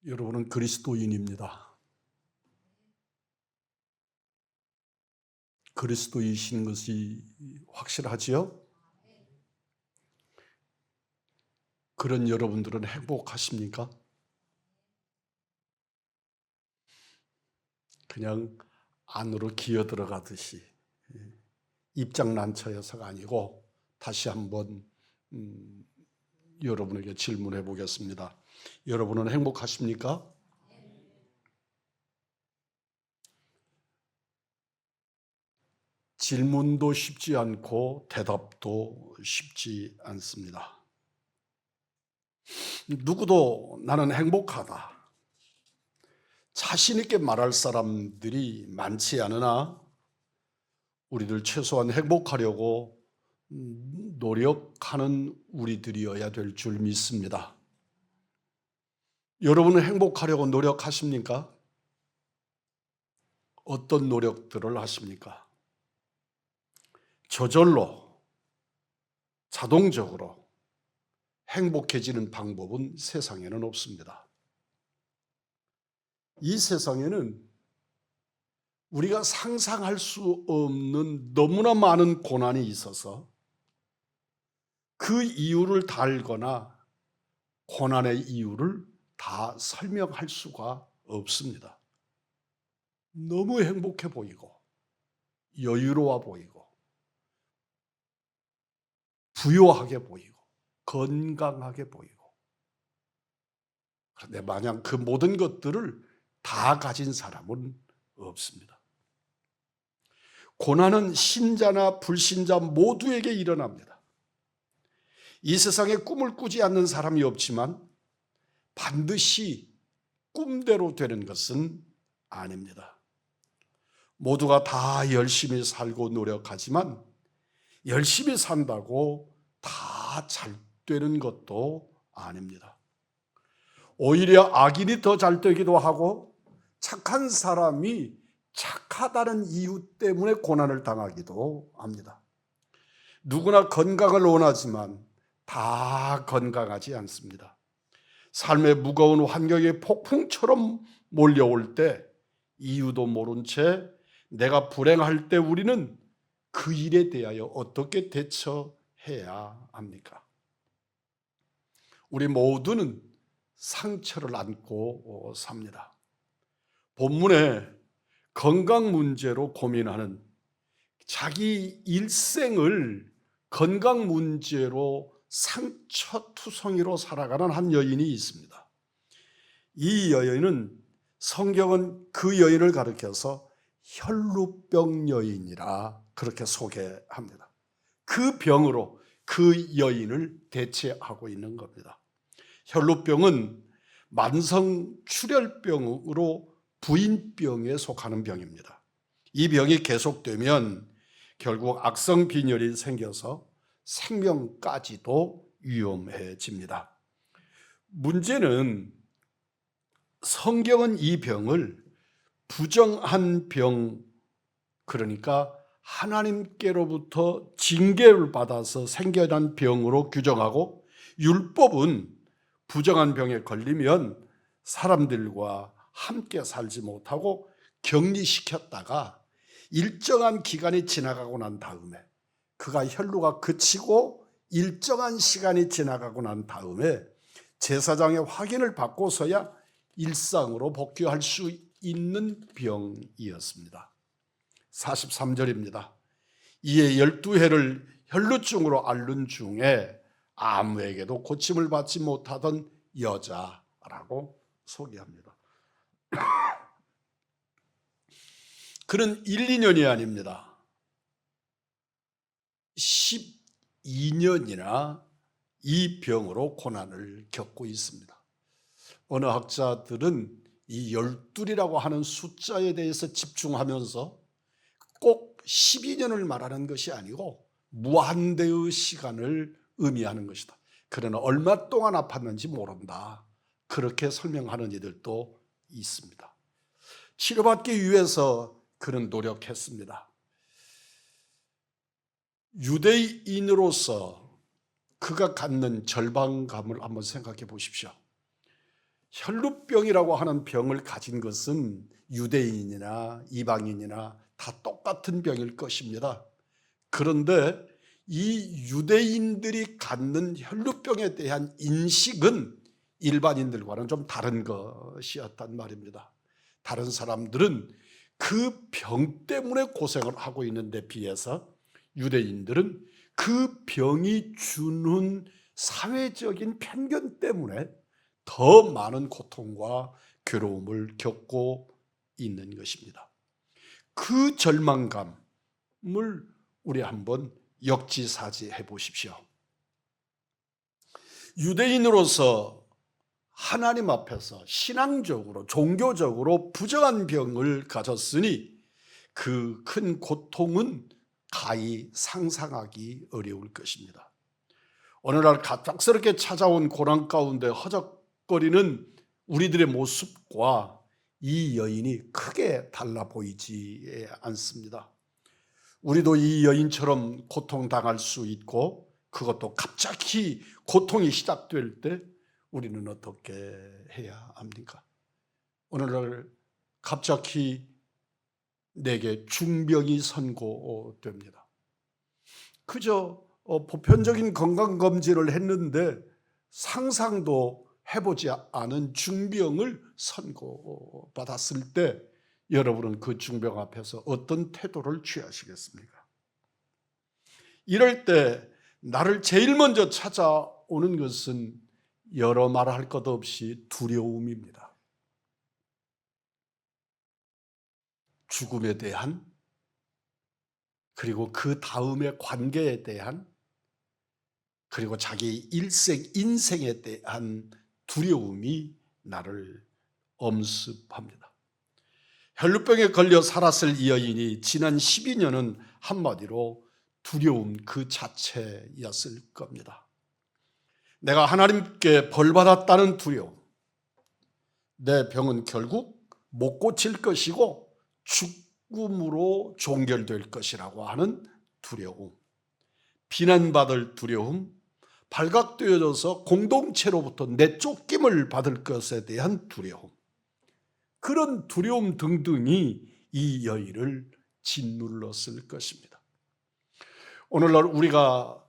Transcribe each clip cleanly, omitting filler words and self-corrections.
여러분은 그리스도인입니다. 그리스도이신 것이 확실하지요? 그런 여러분들은 행복하십니까? 그냥 안으로 기어 들어가듯이 입장난처여서가 아니고 다시 한번 여러분에게 질문해 보겠습니다. 여러분은 행복하십니까? 질문도 쉽지 않고 대답도 쉽지 않습니다. 누구도 나는 행복하다, 자신 있게 말할 사람들이 많지 않으나 우리들 최소한 행복하려고 노력하는 우리들이어야 될 줄 믿습니다. 여러분은 행복하려고 노력하십니까? 어떤 노력들을 하십니까? 저절로, 자동적으로 행복해지는 방법은 세상에는 없습니다. 이 세상에는 우리가 상상할 수 없는 너무나 많은 고난이 있어서 그 이유를 다 알거나 고난의 이유를 다 설명할 수가 없습니다. 너무 행복해 보이고 여유로워 보이고 부유하게 보이고 건강하게 보이고, 그런데 마냥 그 모든 것들을 다 가진 사람은 없습니다. 고난은 신자나 불신자 모두에게 일어납니다. 이 세상에 꿈을 꾸지 않는 사람이 없지만 반드시 꿈대로 되는 것은 아닙니다. 모두가 다 열심히 살고 노력하지만 열심히 산다고 다 잘 되는 것도 아닙니다. 오히려 악인이 더 잘 되기도 하고 착한 사람이 착하다는 이유 때문에 고난을 당하기도 합니다. 누구나 건강을 원하지만 다 건강하지 않습니다. 삶의 무거운 환경이 폭풍처럼 몰려올 때 이유도 모른 채 내가 불행할 때 우리는 그 일에 대하여 어떻게 대처해야 합니까? 우리 모두는 상처를 안고 삽니다. 본문에 건강 문제로 고민하는, 자기 일생을 건강 문제로 상처투성이로 살아가는 한 여인이 있습니다. 이 여인은 성경은 그 여인을 가리켜서 혈루병 여인이라 그렇게 소개합니다. 그 병으로 그 여인을 대체하고 있는 겁니다. 혈루병은 만성 출혈병으로 부인병에 속하는 병입니다. 이 병이 계속되면 결국 악성 빈혈이 생겨서 생명까지도 위험해집니다. 문제는 성경은 이 병을 부정한 병, 그러니까 하나님께로부터 징계를 받아서 생겨난 병으로 규정하고, 율법은 부정한 병에 걸리면 사람들과 함께 살지 못하고 격리시켰다가 일정한 기간이 지나가고 난 다음에, 그가 혈루가 그치고 일정한 시간이 지나가고 난 다음에 제사장의 확인을 받고서야 일상으로 복귀할 수 있는 병이었습니다. 43절입니다. 이에 12해를 혈루증으로 앓는 중에 아무에게도 고침을 받지 못하던 여자라고 소개합니다. 그는 1, 2년이 아닙니다. 12년이나 이 병으로 고난을 겪고 있습니다. 어느 학자들은 이 12이라고 하는 숫자에 대해서 집중하면서 꼭 12년을 말하는 것이 아니고 무한대의 시간을 의미하는 것이다. 그러나 얼마 동안 아팠는지 모른다, 그렇게 설명하는 이들도 있습니다. 치료받기 위해서 그는 노력했습니다. 유대인으로서 그가 갖는 절박감을 한번 생각해 보십시오. 혈루병이라고 하는 병을 가진 것은 유대인이나 이방인이나 다 똑같은 병일 것입니다. 그런데 이 유대인들이 갖는 혈루병에 대한 인식은 일반인들과는 좀 다른 것이었단 말입니다. 다른 사람들은 그 병 때문에 고생을 하고 있는데 비해서 유대인들은 그 병이 주는 사회적인 편견 때문에 더 많은 고통과 괴로움을 겪고 있는 것입니다. 그 절망감을 우리 한번 역지사지해 보십시오. 유대인으로서 하나님 앞에서 신앙적으로 종교적으로 부정한 병을 가졌으니 그 큰 고통은 가히 상상하기 어려울 것입니다. 어느 날 갑작스럽게 찾아온 고난 가운데 허적거리는 우리들의 모습과 이 여인이 크게 달라 보이지 않습니다. 우리도 이 여인처럼 고통당할 수 있고, 그것도 갑자기 고통이 시작될 때 우리는 어떻게 해야 합니까? 오늘날 갑자기 내게 중병이 선고됩니다. 그저 보편적인 건강검진을 했는데 상상도 해보지 않은 중병을 선고받았을 때 여러분은 그 중병 앞에서 어떤 태도를 취하시겠습니까? 이럴 때 나를 제일 먼저 찾아오는 것은 여러 말할 것 없이 두려움입니다. 죽음에 대한, 그리고 그 다음의 관계에 대한, 그리고 자기 인생에 대한 두려움이 나를 엄습합니다. 혈루병에 걸려 살았을 이 여인이 지난 12년은 한마디로 두려움 그 자체였을 겁니다. 내가 하나님께 벌받았다는 두려움, 내 병은 결국 못 고칠 것이고 죽음으로 종결될 것이라고 하는 두려움, 비난받을 두려움, 발각되어져서 공동체로부터 내쫓김을 받을 것에 대한 두려움, 그런 두려움 등등이 이 여인을 짓눌렀을 것입니다. 오늘날 우리가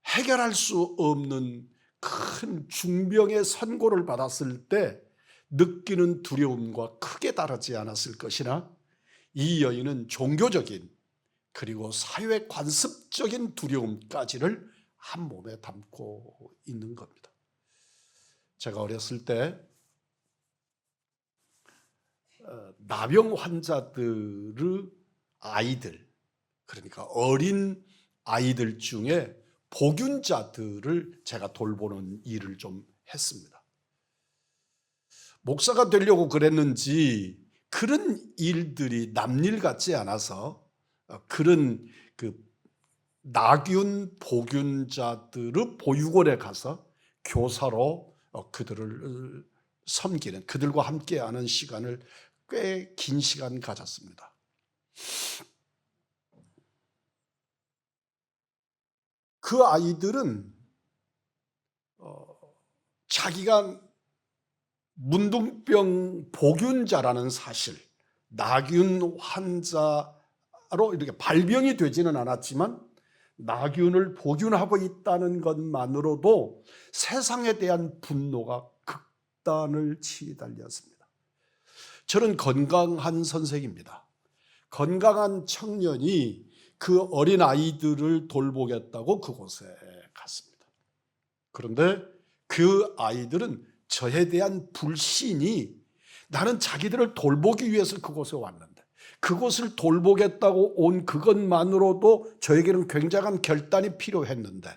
해결할 수 없는 큰 중병의 선고를 받았을 때 느끼는 두려움과 크게 다르지 않았을 것이나, 이 여인은 종교적인 그리고 사회 관습적인 두려움까지를 한 몸에 담고 있는 겁니다. 제가 어렸을 때 나병 환자들의 아이들, 그러니까 어린 아이들 중에 복균자들을 제가 돌보는 일을 좀 했습니다. 목사가 되려고 그랬는지 그런 일들이 남일 같지 않아서 그런 나균 복균자들의 보육원에 가서 교사로 그들을 섬기는, 그들과 함께하는 시간을 꽤 긴 시간 가졌습니다. 그 아이들은 자기가 문둥병 복균자라는 사실, 나균 환자로 이렇게 발병이 되지는 않았지만 나균을 복균하고 있다는 것만으로도 세상에 대한 분노가 극단을 치달렸습니다. 저는 건강한 선생입니다. 건강한 청년이 그 어린 아이들을 돌보겠다고 그곳에 갔습니다. 그런데 그 아이들은 저에 대한 불신이, 나는 자기들을 돌보기 위해서 그곳에 왔는데 그곳을 돌보겠다고 온 그것만으로도 저에게는 굉장한 결단이 필요했는데,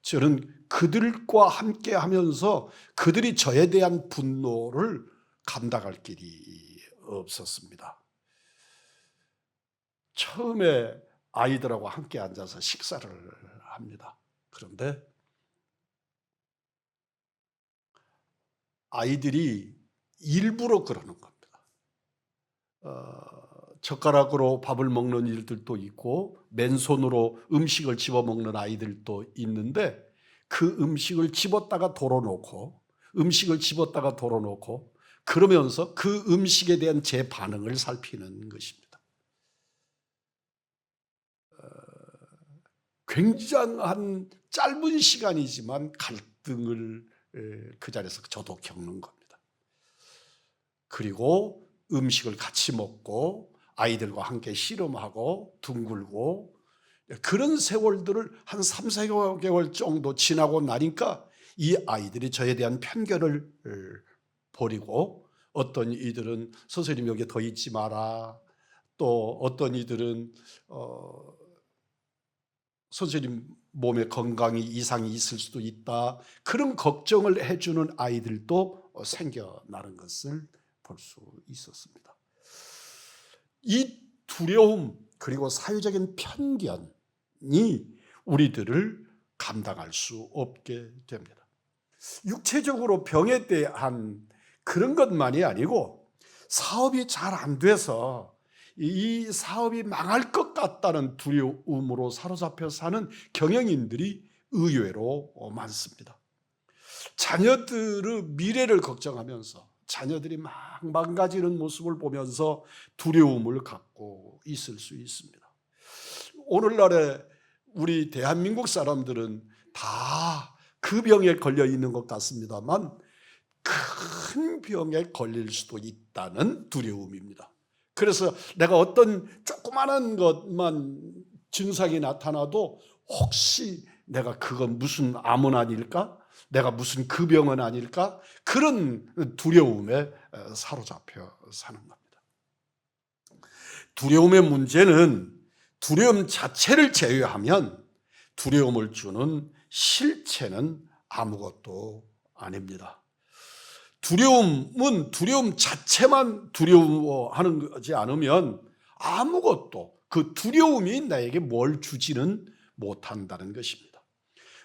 저는 그들과 함께 하면서 그들이 저에 대한 분노를 감당할 길이 없었습니다. 처음에 아이들하고 함께 앉아서 식사를 합니다. 그런데 아이들이 일부러 그러는 겁니다. 젓가락으로 밥을 먹는 일들도 있고 맨손으로 음식을 집어먹는 아이들도 있는데, 그 음식을 집었다가 덜어놓고 음식을 집었다가 덜어놓고 그러면서 그 음식에 대한 제 반응을 살피는 것입니다. 굉장한 짧은 시간이지만 갈등을 그 자리에서 저도 겪는 겁니다. 그리고 음식을 같이 먹고 아이들과 함께 씨름하고 둥글고 그런 세월들을 한 3, 4개월 정도 지나고 나니까 이 아이들이 저에 대한 편견을 버리고 어떤 이들은 선생님 여기 더 있지 마라, 또 어떤 이들은 선생님 몸에 건강이 이상이 있을 수도 있다, 그런 걱정을 해주는 아이들도 생겨나는 것을 볼 수 있었습니다. 이 두려움 그리고 사회적인 편견이 우리들을 감당할 수 없게 됩니다. 육체적으로 병에 대한 그런 것만이 아니고 사업이 잘 안 돼서 이 사업이 망할 것 같다는 두려움으로 사로잡혀 사는 경영인들이 의외로 많습니다. 자녀들의 미래를 걱정하면서 자녀들이 막 망가지는 모습을 보면서 두려움을 갖고 있을 수 있습니다. 오늘날에 우리 대한민국 사람들은 다 그 병에 걸려 있는 것 같습니다만 큰 병에 걸릴 수도 있다는 두려움입니다. 그래서 내가 어떤 조그마한 것만 증상이 나타나도 혹시 내가 그건 무슨 암은 아닐까? 내가 무슨 그 병은 아닐까? 그런 두려움에 사로잡혀 사는 겁니다. 두려움의 문제는 두려움 자체를 제외하면 두려움을 주는 실체는 아무것도 아닙니다. 두려움은 두려움 자체만 두려워하는 거지 않으면 아무것도 그 두려움이 나에게 뭘 주지는 못한다는 것입니다.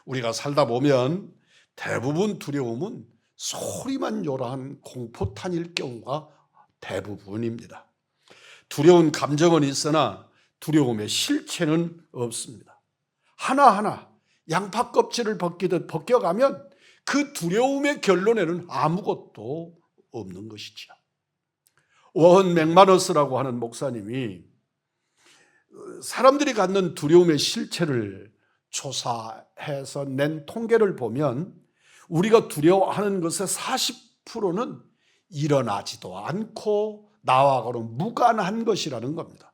우리가 살다 보면 대부분 두려움은 소리만 요란한 공포탄일 경우가 대부분입니다. 두려운 감정은 있으나 두려움의 실체는 없습니다. 하나하나 양파 껍질을 벗기듯 벗겨가면 그 두려움의 결론에는 아무것도 없는 것이죠. 워헌 맥마너스라고 하는 목사님이 사람들이 갖는 두려움의 실체를 조사해서 낸 통계를 보면 우리가 두려워하는 것의 40%는 일어나지도 않고 나와는 무관한 것이라는 겁니다.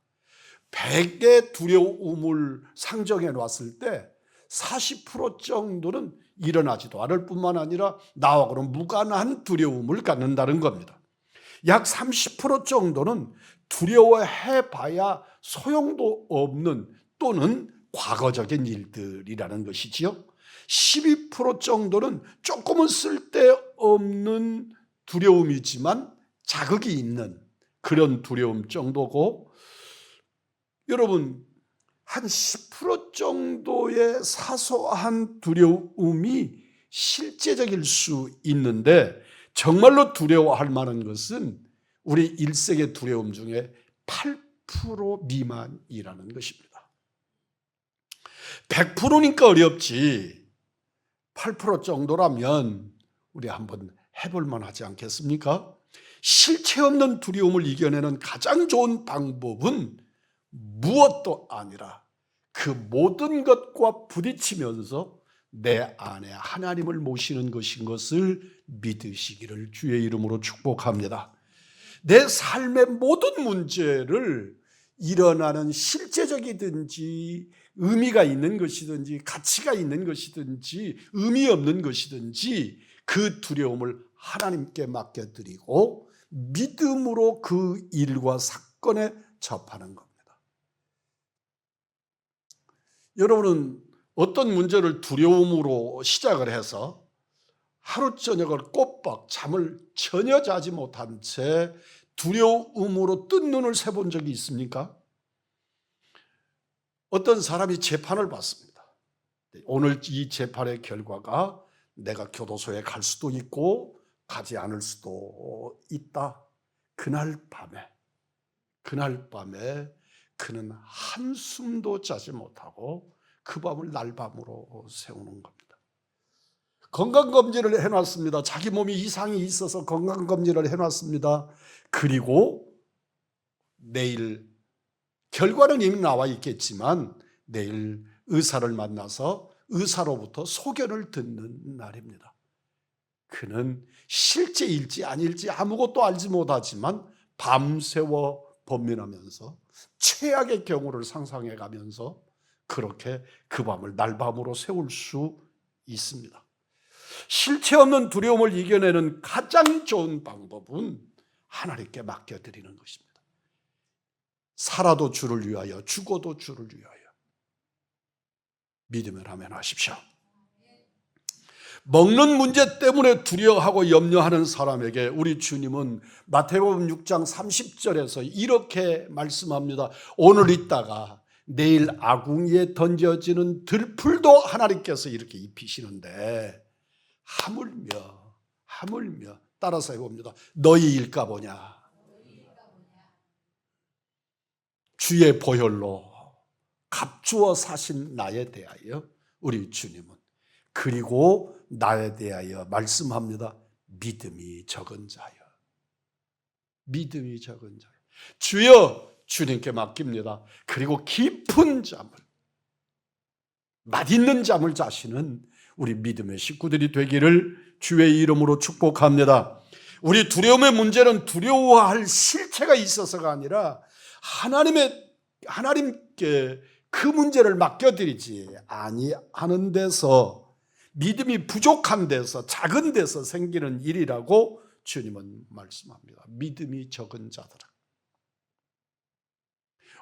100의 두려움을 상정해 놨을 때 40% 정도는 일어나지도 않을 뿐만 아니라 나와는 무관한 두려움을 갖는다는 겁니다. 약 30% 정도는 두려워해봐야 소용도 없는 또는 과거적인 일들이라는 것이지요. 12% 정도는 조금은 쓸데없는 두려움이지만 자극이 있는 그런 두려움 정도고, 여러분 한 10% 정도의 사소한 두려움이 실제적일 수 있는데 정말로 두려워할 만한 것은 우리 일생의 두려움 중에 8% 미만이라는 것입니다. 100%니까 어렵지 8% 정도라면 우리 한번 해볼 만하지 않겠습니까? 실체 없는 두려움을 이겨내는 가장 좋은 방법은 무엇도 아니라 그 모든 것과 부딪히면서 내 안에 하나님을 모시는 것인 것을 믿으시기를 주의 이름으로 축복합니다. 내 삶의 모든 문제를 일어나는 실제적이든지 의미가 있는 것이든지 가치가 있는 것이든지 의미 없는 것이든지 그 두려움을 하나님께 맡겨드리고 믿음으로 그 일과 사건에 접하는 겁니다. 여러분은 어떤 문제를 두려움으로 시작을 해서 하루 저녁을 꼬박 잠을 전혀 자지 못한 채 두려움으로 뜬 눈을 새본 적이 있습니까? 어떤 사람이 재판을 받습니다. 오늘 이 재판의 결과가 내가 교도소에 갈 수도 있고 가지 않을 수도 있다. 그날 밤에 그는 한숨도 자지 못하고 그 밤을 날밤으로 세우는 겁니다. 건강검진을 해놨습니다. 자기 몸에 이상이 있어서 건강검진을 해놨습니다. 그리고 내일 결과는 이미 나와 있겠지만 내일 의사를 만나서 의사로부터 소견을 듣는 날입니다. 그는 실제일지 아닐지 아무것도 알지 못하지만 밤새워 번민하면서 최악의 경우를 상상해 가면서 그렇게 그 밤을 날밤으로 세울 수 있습니다. 실체 없는 두려움을 이겨내는 가장 좋은 방법은 하나님께 맡겨드리는 것입니다. 살아도 주를 위하여, 죽어도 주를 위하여. 믿으면 아멘 하십시오. 먹는 문제 때문에 두려워하고 염려하는 사람에게 우리 주님은 마태복음 6장 30절에서 이렇게 말씀합니다. 오늘 있다가 내일 아궁이에 던져지는 들풀도 하나님께서 이렇게 입히시는데 하물며 따라서 해봅니다. 너희 일까 보냐. 주의 보혈로 값주어 사신 나에 대하여 우리 주님은 그리고 나에 대하여 말씀합니다. 믿음이 적은 자여. 믿음이 적은 자여. 주여 주님께 맡깁니다. 그리고 깊은 잠을, 맛있는 잠을 자시는 우리 믿음의 식구들이 되기를 주의 이름으로 축복합니다. 우리 두려움의 문제는 두려워할 실체가 있어서가 아니라 하나님께 그 문제를 맡겨드리지 아니하는 데서, 믿음이 부족한 데서, 작은 데서 생기는 일이라고 주님은 말씀합니다. 믿음이 적은 자들아.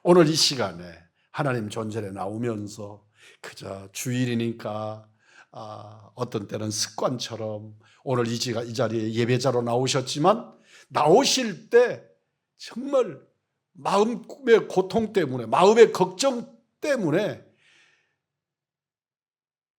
오늘 이 시간에 하나님 존전에 나오면서 그저 주일이니까 어떤 때는 습관처럼 오늘 이 자리에 예배자로 나오셨지만 나오실 때 정말 마음의 고통 때문에, 마음의 걱정 때문에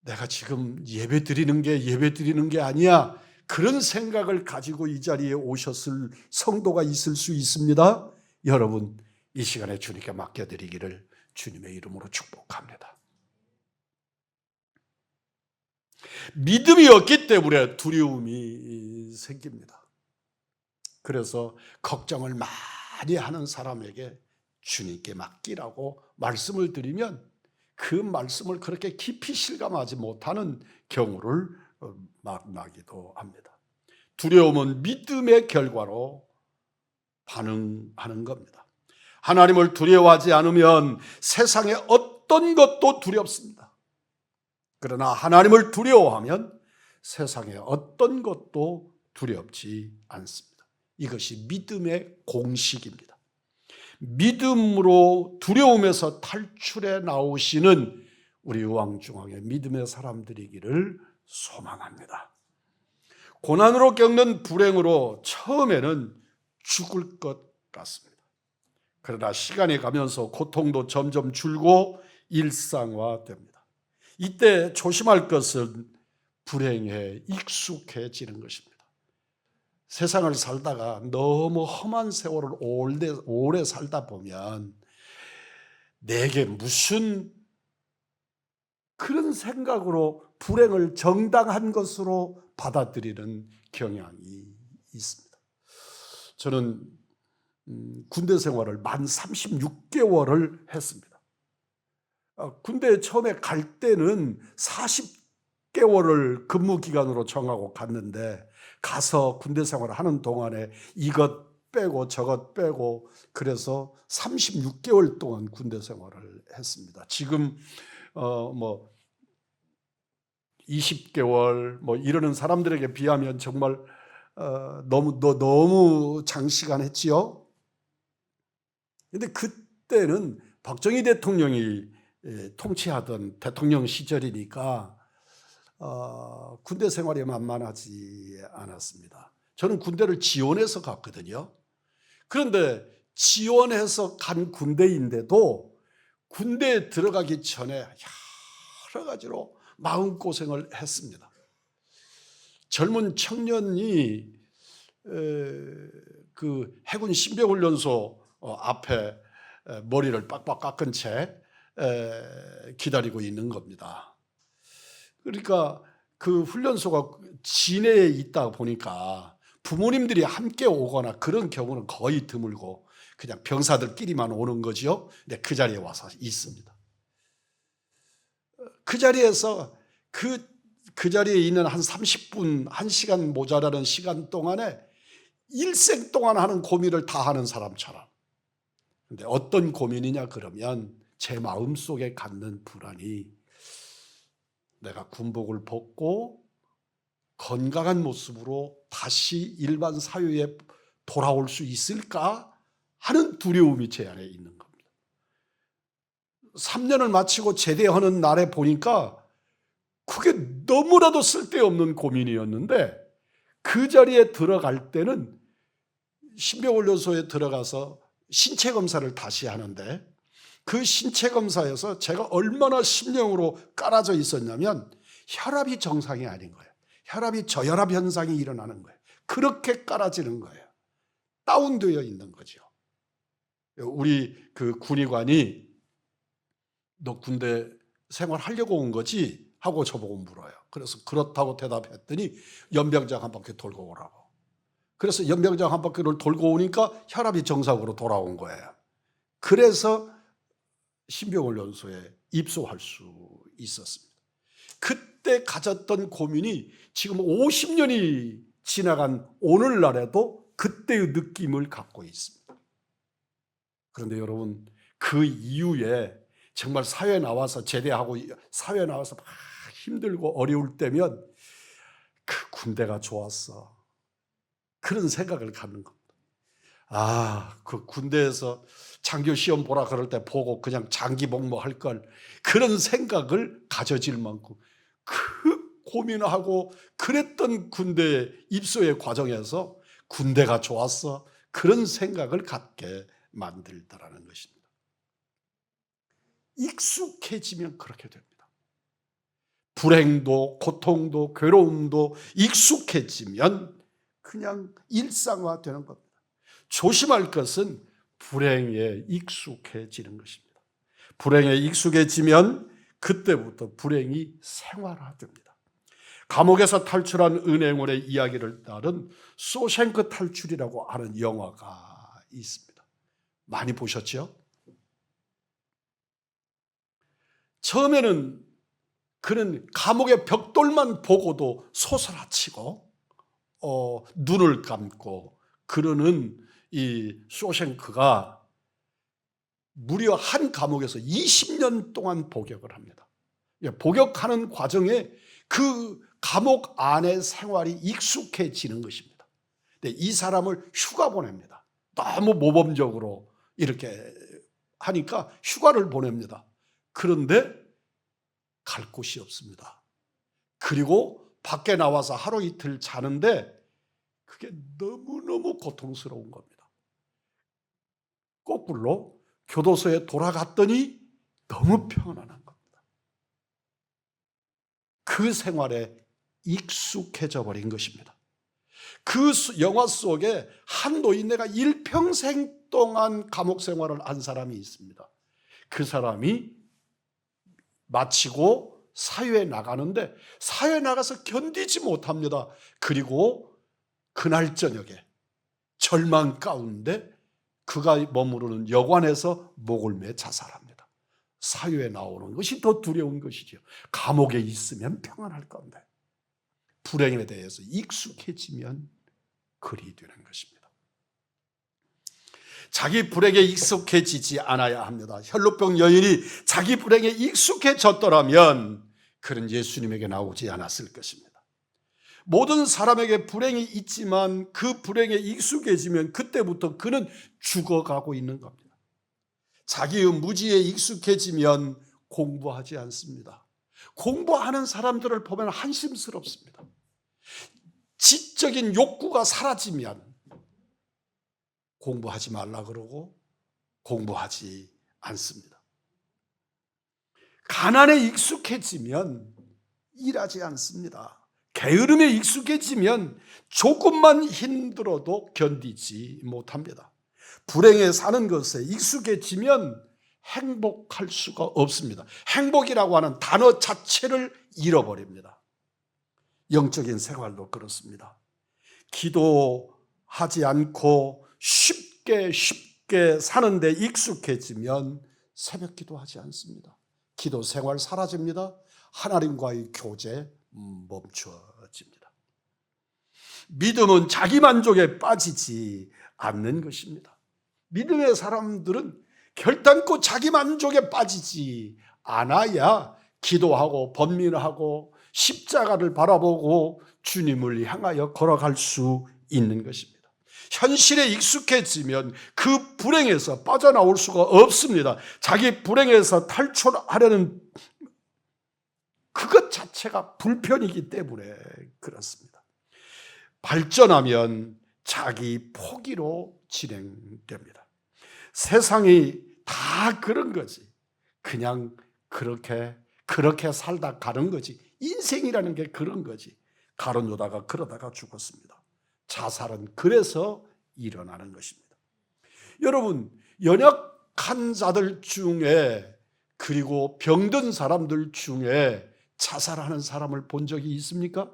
내가 지금 예배 드리는 게 아니야, 그런 생각을 가지고 이 자리에 오셨을 성도가 있을 수 있습니다. 여러분, 이 시간에 주님께 맡겨드리기를 주님의 이름으로 축복합니다. 믿음이 없기 때문에 두려움이 생깁니다. 그래서 걱정을 많이 하는 사람에게 주님께 맡기라고 말씀을 드리면 그 말씀을 그렇게 깊이 실감하지 못하는 경우를 만나기도 합니다. 두려움은 믿음의 결과로 반응하는 겁니다. 하나님을 두려워하지 않으면 세상의 어떤 것도 두렵습니다. 그러나 하나님을 두려워하면 세상의 어떤 것도 두렵지 않습니다. 이것이 믿음의 공식입니다. 믿음으로 두려움에서 탈출해 나오시는 우리 왕중왕의 믿음의 사람들이기를 소망합니다. 고난으로 겪는 불행으로 처음에는 죽을 것 같습니다. 그러나 시간이 가면서 고통도 점점 줄고 일상화됩니다. 이때 조심할 것은 불행에 익숙해지는 것입니다. 세상을 살다가 너무 험한 세월을 오래 살다 보면 내게 무슨 그런 생각으로 불행을 정당한 것으로 받아들이는 경향이 있습니다. 저는 군대 생활을 만 36개월을 했습니다. 군대에 처음에 갈 때는 40개월을 근무 기간으로 정하고 갔는데 가서 군대 생활을 하는 동안에 이것 빼고 저것 빼고 그래서 36개월 동안 군대 생활을 했습니다. 지금 20개월 이러는 사람들에게 비하면 정말 너무 장시간 했지요. 근데 그때는 박정희 대통령이 통치하던 대통령 시절이니까 군대 생활이 만만하지 않았습니다. 저는 군대를 지원해서 갔거든요. 그런데 지원해서 간 군대인데도 군대에 들어가기 전에 여러 가지로 마음고생을 했습니다. 젊은 청년이 그 해군 신병훈련소 앞에 머리를 빡빡 깎은 채 기다리고 있는 겁니다. 그러니까 그 훈련소가 진해에 있다 보니까 부모님들이 함께 오거나 그런 경우는 거의 드물고 그냥 병사들끼리만 오는 거죠. 근데 그 자리에 와서 있습니다. 그 자리에서 그 자리에 있는 한 30분, 1시간 모자라는 시간 동안에 일생 동안 하는 고민을 다 하는 사람처럼. 근데 어떤 고민이냐 그러면 제 마음속에 갖는 불안이 내가 군복을 벗고 건강한 모습으로 다시 일반 사회에 돌아올 수 있을까 하는 두려움이 제 안에 있는 겁니다. 3년을 마치고 제대하는 날에 보니까 그게 너무나도 쓸데없는 고민이었는데 그 자리에 들어갈 때는 신병훈련소에 들어가서 신체 검사를 다시 하는데 그 신체 검사에서 제가 얼마나 심령으로 깔아져 있었냐면 혈압이 정상이 아닌 거예요. 혈압이 저혈압 현상이 일어나는 거예요. 그렇게 깔아지는 거예요. 다운되어 있는 거죠. 우리 그 군의관이 너 군대 생활하려고 온 거지? 하고 저보고 물어요. 그래서 그렇다고 대답했더니 연병장 한 바퀴 돌고 오라고. 그래서 연병장 한 바퀴를 돌고 오니까 혈압이 정상으로 돌아온 거예요. 그래서 신병훈련소에 입소할 수 있었습니다. 그때 가졌던 고민이 지금 50년이 지나간 오늘날에도 그때의 느낌을 갖고 있습니다. 그런데 여러분, 그 이후에 정말 사회에 나와서 제대하고 사회에 나와서 막 힘들고 어려울 때면 그 군대가 좋았어. 그런 생각을 갖는 겁니다. 아, 그 군대에서 장교 시험 보라 그럴 때 보고 그냥 장기 복무할 걸, 그런 생각을 가져질 만큼 그 고민하고 그랬던 군대 입소의 과정에서 군대가 좋았어. 그런 생각을 갖게 만들더라는 것입니다. 익숙해지면 그렇게 됩니다. 불행도 고통도 괴로움도 익숙해지면 그냥 일상화되는 겁니다. 조심할 것은 불행에 익숙해지는 것입니다. 불행에 익숙해지면 그때부터 불행이 생활화됩니다. 감옥에서 탈출한 은행원의 이야기를 따른 쇼생크 탈출이라고 하는 영화가 있습니다. 많이 보셨죠? 처음에는 그는 감옥의 벽돌만 보고도 솟아나치고 눈을 감고 그러는 이 쇼생크가 무려 한 감옥에서 20년 동안 복역을 합니다. 복역하는 과정에 그 감옥 안의 생활이 익숙해지는 것입니다. 근데 이 사람을 휴가 보냅니다. 너무 모범적으로 이렇게 하니까 휴가를 보냅니다. 그런데 갈 곳이 없습니다. 그리고 밖에 나와서 하루 이틀 자는데 그게 너무너무 고통스러운 겁니다. 거꾸로 교도소에 돌아갔더니 너무 평안한 겁니다. 그 생활에 익숙해져 버린 것입니다. 그 영화 속에 한 노인네가 일평생 동안 감옥 생활을 한 사람이 있습니다. 그 사람이 마치고 사회에 나가는데 사회에 나가서 견디지 못합니다. 그리고 그날 저녁에 절망 가운데 그가 머무르는 여관에서 목을 매 자살합니다. 사회에 나오는 것이 더 두려운 것이죠. 감옥에 있으면 평안할 건데 불행에 대해서 익숙해지면 그리 되는 것입니다. 자기 불행에 익숙해지지 않아야 합니다. 혈루병 여인이 자기 불행에 익숙해졌더라면 그는 예수님에게 나오지 않았을 것입니다. 모든 사람에게 불행이 있지만 그 불행에 익숙해지면 그때부터 그는 죽어가고 있는 겁니다. 자기의 무지에 익숙해지면 공부하지 않습니다. 공부하는 사람들을 보면 한심스럽습니다. 지적인 욕구가 사라지면 공부하지 말라 그러고 공부하지 않습니다. 가난에 익숙해지면 일하지 않습니다. 게으름에 익숙해지면 조금만 힘들어도 견디지 못합니다. 불행에 사는 것에 익숙해지면 행복할 수가 없습니다. 행복이라고 하는 단어 자체를 잃어버립니다. 영적인 생활도 그렇습니다. 기도하지 않고 쉽게 사는데 익숙해지면 새벽 기도하지 않습니다. 기도 생활 사라집니다. 하나님과의 교제 멈추어집니다. 믿음은 자기 만족에 빠지지 않는 것입니다. 믿음의 사람들은 결단코 자기 만족에 빠지지 않아야 기도하고 번민하고 십자가를 바라보고 주님을 향하여 걸어갈 수 있는 것입니다. 현실에 익숙해지면 그 불행에서 빠져나올 수가 없습니다. 자기 불행에서 탈출하려는 그것 자체가 불편이기 때문에 그렇습니다. 발전하면 자기 포기로 진행됩니다. 세상이 다 그런 거지. 그냥 그렇게 살다 가는 거지. 인생이라는 게 그런 거지. 가론 유다가 그러다가 죽었습니다. 자살은 그래서 일어나는 것입니다. 여러분, 연약한 자들 중에 그리고 병든 사람들 중에 자살하는 사람을 본 적이 있습니까?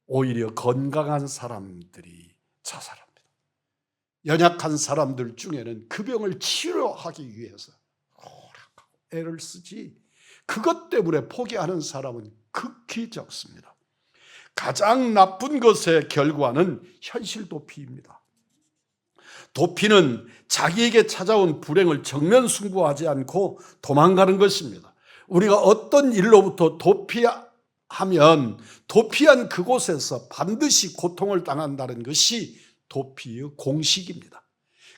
오히려 건강한 사람들이 자살합니다. 연약한 사람들 중에는 그 병을 치료하기 위해서 애를 쓰지, 그것 때문에 포기하는 사람은 극히 적습니다. 가장 나쁜 것의 결과는 현실 도피입니다. 도피는 자기에게 찾아온 불행을 정면 승부하지 않고 도망가는 것입니다. 우리가 어떤 일로부터 도피하면 도피한 그곳에서 반드시 고통을 당한다는 것이 도피의 공식입니다.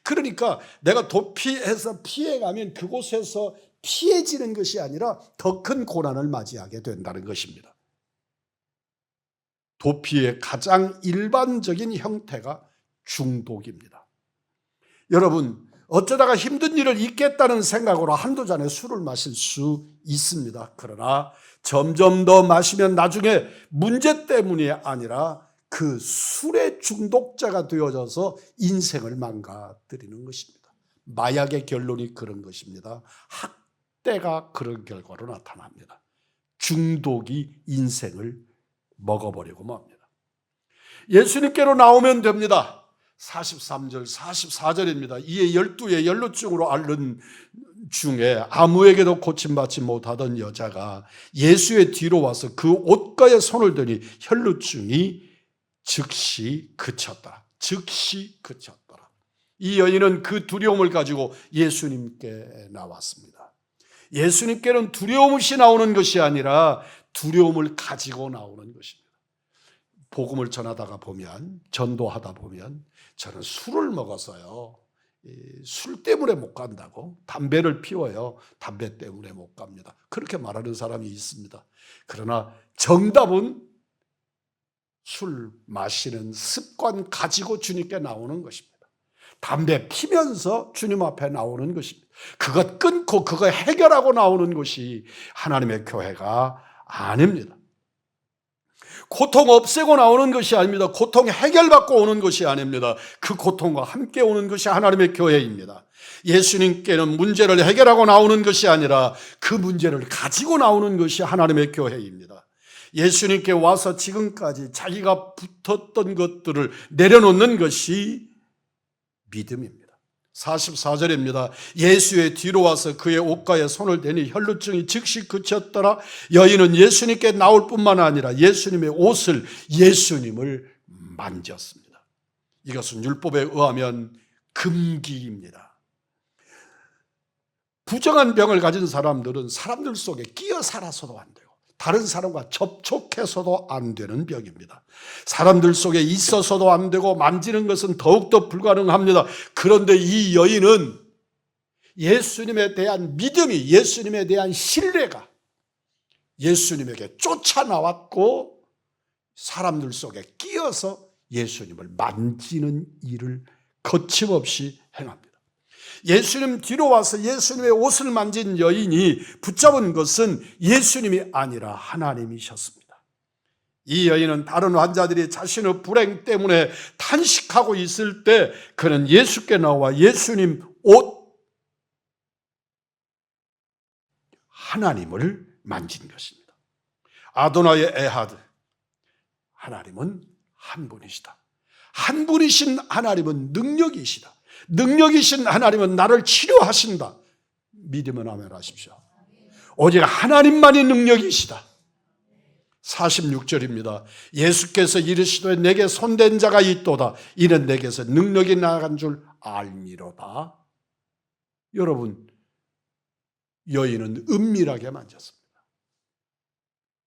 그러니까 내가 도피해서 피해가면 그곳에서 피해지는 것이 아니라 더 큰 고난을 맞이하게 된다는 것입니다. 도피의 가장 일반적인 형태가 중독입니다. 여러분, 어쩌다가 힘든 일을 잊겠다는 생각으로 한두 잔의 술을 마실 수 있습니다. 그러나 점점 더 마시면 나중에 문제 때문이 아니라 그 술의 중독자가 되어져서 인생을 망가뜨리는 것입니다. 마약의 결론이 그런 것입니다. 학대가 그런 결과로 나타납니다. 중독이 인생을 먹어버리고 맙니다. 예수님께로 나오면 됩니다. 43절, 44절입니다. 이에 12의 연루증으로 앓는 중에 아무에게도 고침받지 못하던 여자가 예수의 뒤로 와서 그 옷가에 손을 대니 혈루증이 즉시 그쳤다. 즉시 그쳤더라. 이 여인은 그 두려움을 가지고 예수님께 나왔습니다. 예수님께는 두려움 없이 나오는 것이 아니라 두려움을 가지고 나오는 것입니다. 복음을 전하다가 보면, 전도하다 보면 저는 술을 먹어서요, 술 때문에 못 간다고, 담배를 피워요, 담배 때문에 못 갑니다, 그렇게 말하는 사람이 있습니다. 그러나 정답은 술 마시는 습관 가지고 주님께 나오는 것입니다. 담배 피면서 주님 앞에 나오는 것입니다. 그것 끊고 그거 해결하고 나오는 것이 하나님의 교회가 아닙니다. 고통 없애고 나오는 것이 아닙니다. 고통 해결받고 오는 것이 아닙니다. 그 고통과 함께 오는 것이 하나님의 교회입니다. 예수님께는 문제를 해결하고 나오는 것이 아니라 그 문제를 가지고 나오는 것이 하나님의 교회입니다. 예수님께 와서 지금까지 자기가 붙었던 것들을 내려놓는 것이 믿음입니다. 44절입니다. 예수의 뒤로 와서 그의 옷가에 손을 대니 혈루증이 즉시 그쳤더라. 여인은 예수님께 나올 뿐만 아니라 예수님의 옷을, 예수님을 만졌습니다. 이것은 율법에 의하면 금기입니다. 부정한 병을 가진 사람들은 사람들 속에 끼어 살아서도 안 돼요. 다른 사람과 접촉해서도 안 되는 병입니다. 사람들 속에 있어서도 안 되고 만지는 것은 더욱더 불가능합니다. 그런데 이 여인은 예수님에 대한 믿음이, 예수님에 대한 신뢰가 예수님에게 쫓아나왔고 사람들 속에 끼어서 예수님을 만지는 일을 거침없이 행합니다. 예수님 뒤로 와서 예수님의 옷을 만진 여인이 붙잡은 것은 예수님이 아니라 하나님이셨습니다. 이 여인은 다른 환자들이 자신의 불행 때문에 탄식하고 있을 때 그는 예수께 나와 예수님 옷, 하나님을 만진 것입니다. 아도나의 에하드, 하나님은 한 분이시다. 한 분이신 하나님은 능력이시다. 능력이신 하나님은 나를 치료하신다. 믿으면 아멘 하십시오. 오직 하나님만이 능력이시다. 46절입니다. 예수께서 이르시되 내게 손댄 자가 있도다. 이는 내게서 능력이 나간 줄 알미로다. 여러분, 여인은 은밀하게 만졌습니다.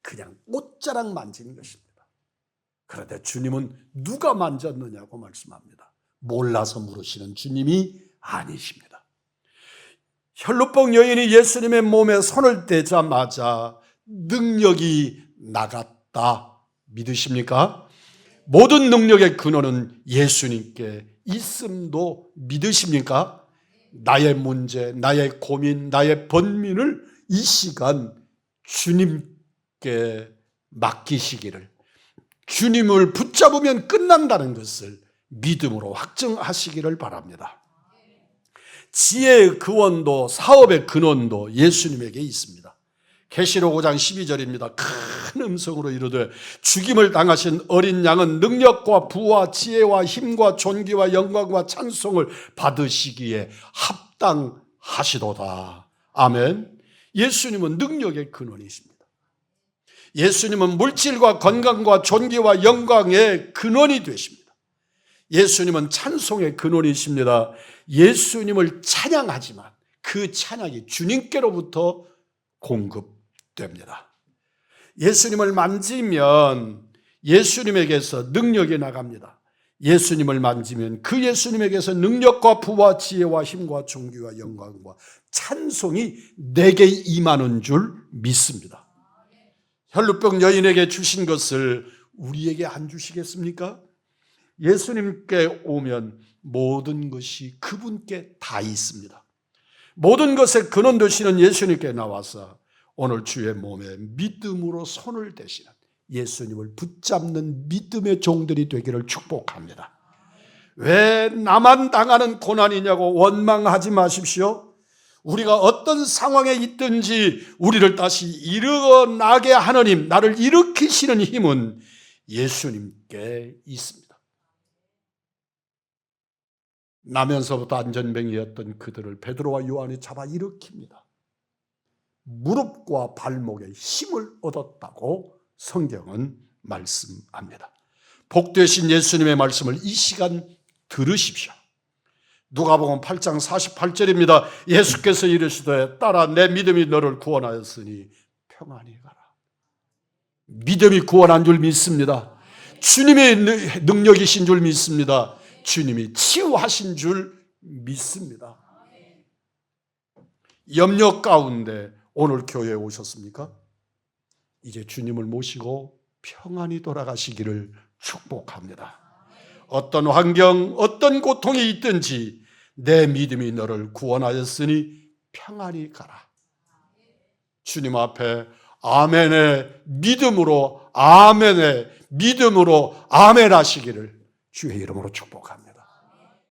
그냥 옷자락 만지는 것입니다. 그런데 주님은 누가 만졌느냐고 말씀합니다. 몰라서 물으시는 주님이 아니십니다. 혈루병 여인이 예수님의 몸에 손을 대자마자 능력이 나갔다. 믿으십니까? 모든 능력의 근원은 예수님께 있음도 믿으십니까? 나의 문제, 나의 고민, 나의 번민을 이 시간 주님께 맡기시기를, 주님을 붙잡으면 끝난다는 것을 믿음으로 확증하시기를 바랍니다. 지혜의 근원도 사업의 근원도 예수님에게 있습니다. 계시록 5장 12절입니다. 큰 음성으로 이르되 죽임을 당하신 어린 양은 능력과 부와 지혜와 힘과 존귀와 영광과 찬송을 받으시기에 합당하시도다. 아멘. 예수님은 능력의 근원이십니다. 예수님은 물질과 건강과 존귀와 영광의 근원이 되십니다. 예수님은 찬송의 근원이십니다. 예수님을 찬양하지만 그 찬양이 주님께로부터 공급됩니다. 예수님을 만지면 예수님에게서 능력이 나갑니다. 예수님을 만지면 그 예수님에게서 능력과 부와 지혜와 힘과 존귀와 영광과 찬송이 내게 임하는 줄 믿습니다. 혈루병 여인에게 주신 것을 우리에게 안 주시겠습니까? 예수님께 오면 모든 것이 그분께 다 있습니다. 모든 것의 근원 되시는 예수님께 나와서 오늘 주의 몸에 믿음으로 손을 대시는 예수님을 붙잡는 믿음의 종들이 되기를 축복합니다. 왜 나만 당하는 고난이냐고 원망하지 마십시오. 우리가 어떤 상황에 있든지 우리를 다시 일어나게 하는 힘, 나를 일으키시는 힘은 예수님께 있습니다. 나면서부터 안전뱅이였던 그들을 베드로와 요한이 잡아 일으킵니다. 무릎과 발목에 힘을 얻었다고 성경은 말씀합니다. 복되신 예수님의 말씀을 이 시간 들으십시오. 누가복음 8장 48절입니다. 예수께서 이르시되 딸아 내 믿음이 너를 구원하였으니 평안히 가라. 믿음이 구원한 줄 믿습니다. 주님의 능력이신 줄 믿습니다. 주님이 치유하신 줄 믿습니다. 염려 가운데 오늘 교회에 오셨습니까? 이제 주님을 모시고 평안히 돌아가시기를 축복합니다. 어떤 환경, 어떤 고통이 있든지 내 믿음이 너를 구원하였으니 평안히 가라. 주님 앞에 아멘의 믿음으로 아멘 하시기를 주의 이름으로 축복합니다.